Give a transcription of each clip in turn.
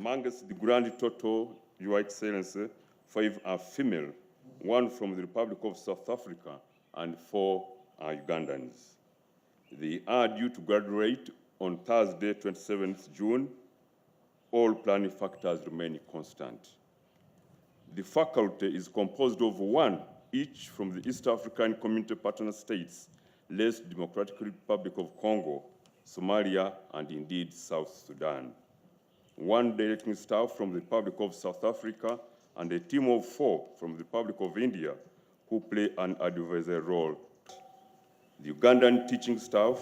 Amongst the grand total, Your Excellency, 5 are female, 1 from the Republic of South Africa, and 4 are Ugandans. They are due to graduate on Thursday, 27th June. All planning factors remain constant. The faculty is composed of 1 each from the East African Community Partner States, less Democratic Republic of Congo, Somalia, and indeed South Sudan. 1 directing staff from the Republic of South Africa, and a team of 4 from the Republic of India who play an advisory role. The Ugandan teaching staff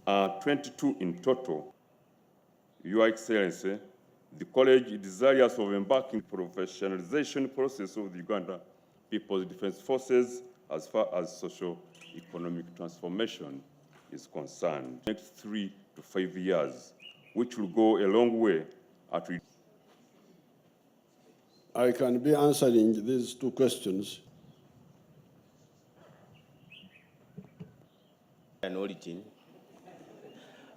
are 22 in total. Your Excellency, the college is desirous of embarking on the professionalization process of the Uganda People's Defense Forces as far as socio-economic transformation is concerned. Next 3 to 5 years, which will go a long way at. I can be answering these 2 questions. An origin,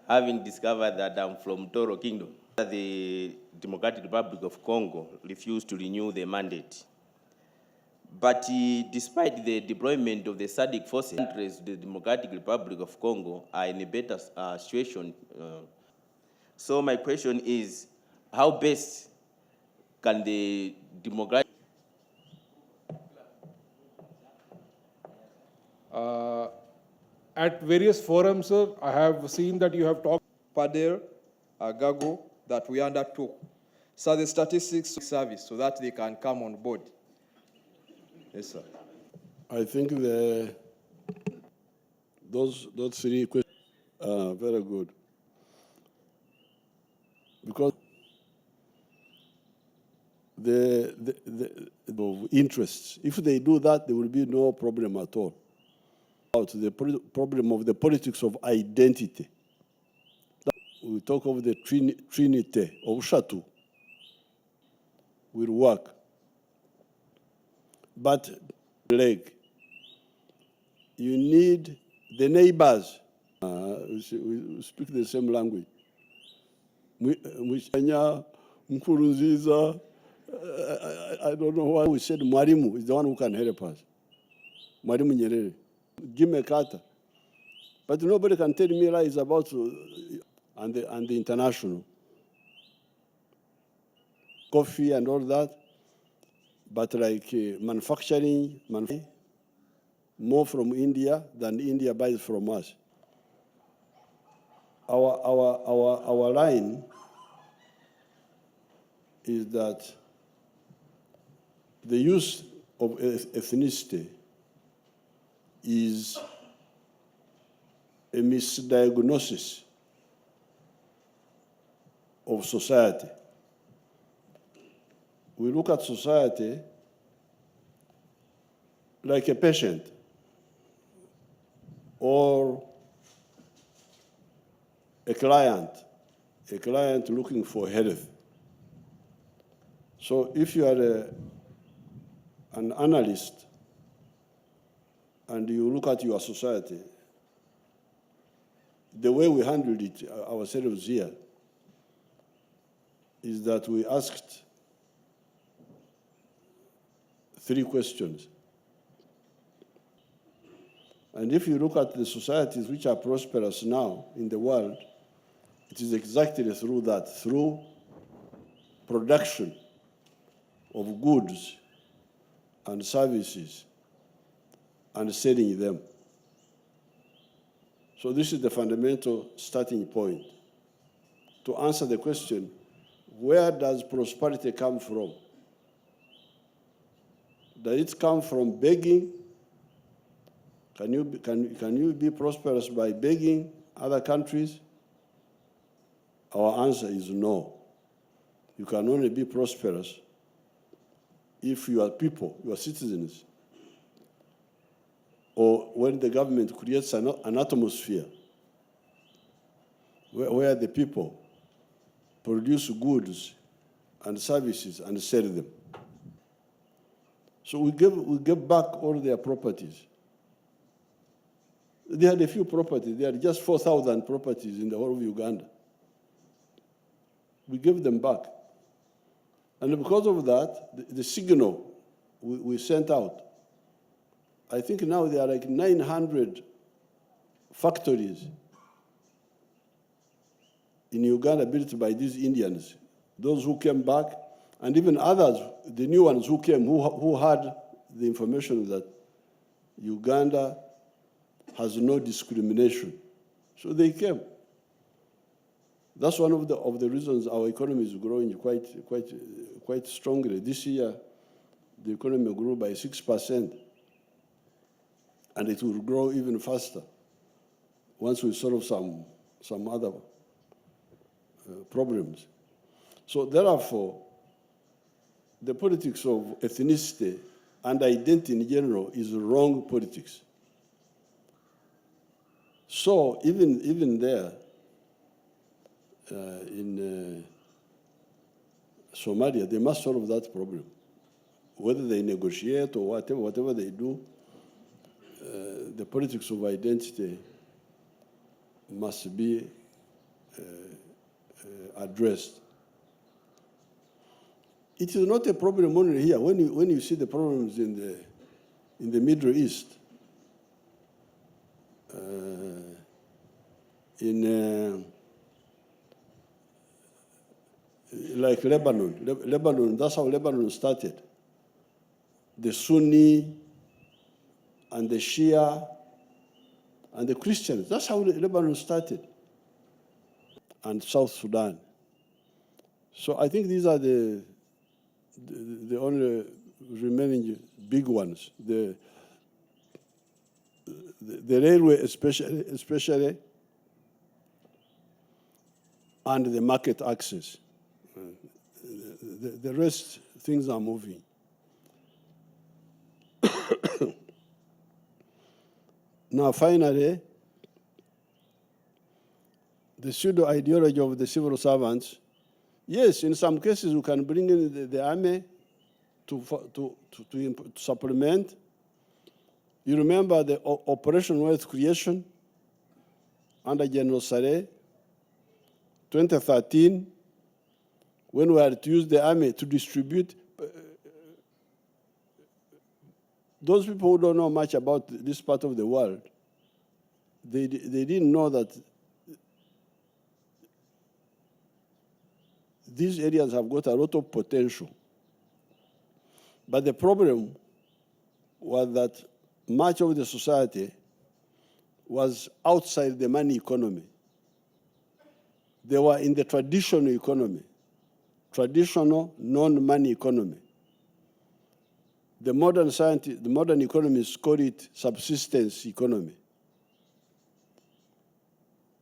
having discovered that I'm from Toro Kingdom, the Democratic Republic of Congo refused to renew the mandate. But despite the deployment of the SADC forces, the Democratic Republic of Congo are in a better situation. So my question is, how best can the Democratic at various forums, sir, I have seen that you have talked Padel, Gago, that we undertook. So the statistics service so that they can come on board. Yes, sir. I think those 3 questions are very good. Because the interests, if they do that, there will be no problem at all. About the problem of the politics of identity. We talk of the trinity of Shatu will work. But you need the neighbors. We speak the same language. I don't know why we said Mwalimu is the one who can help us. Mwalimu Nyerere. Jimmy Carter. But nobody can tell me lies about and the international. Coffee and all that. But like manufacturing, more from India than India buys from us. Our line is that the use of ethnicity is a misdiagnosis of society. We look at society like a patient or a client looking for health. So if you are an analyst and you look at your society, the way we handled it ourselves here is that we asked 3 questions. And if you look at the societies which are prosperous now in the world, it is exactly through that, through production of goods and services and selling them. So this is the fundamental starting point. To answer the question, where does prosperity come from? Does it come from begging? Can you be prosperous by begging other countries? Our answer is no. You can only be prosperous if your people, your citizens, or when the government creates an atmosphere where the people produce goods and services and sell them. So we give back all their properties. They had a few properties. They had just 4,000 properties in the whole of Uganda. We gave them back. And because of that, the signal we sent out, I think now there are like 900 factories in Uganda built by these Indians, those who came back, and even others, the new ones who came, who had the information that Uganda has no discrimination. So they came. That's one of the reasons our economy is growing quite strongly. This year, the economy grew by 6%, and it will grow even faster once we solve some other problems. So therefore, the politics of ethnicity and identity in general is wrong politics. So even there, in Somalia, they must solve that problem. Whether they negotiate or whatever they do, the politics of identity must be addressed. It is not a problem only here. When you see the problems in the Middle East, like Lebanon, that's how Lebanon started. The Sunni and the Shia and the Christians, that's how Lebanon started. And South Sudan. So I think these are the only remaining big ones. The railway especially, and the market access. The rest, things are moving. Now, finally, the pseudo-ideology of the civil servants. Yes, in some cases, we can bring in the army to supplement. You remember the Operation Wealth Creation under General Saleh, 2013, when we had to use the army to distribute. Those people who don't know much about this part of the world, they didn't know that these areas have got a lot of potential. But the problem was that much of the society was outside the money economy. They were in the traditional economy, traditional non-money economy. The modern economists call it subsistence economy.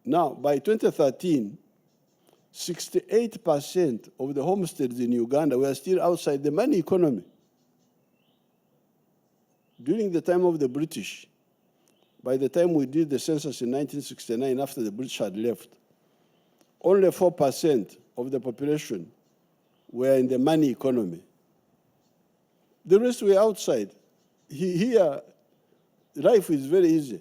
Now, by 2013, 68% of the homesteads in Uganda were still outside the money economy. During the time of the British, by the time we did the census in 1969, after the British had left, only 4% of the population were in the money economy. The rest were outside. Here, life is very easy.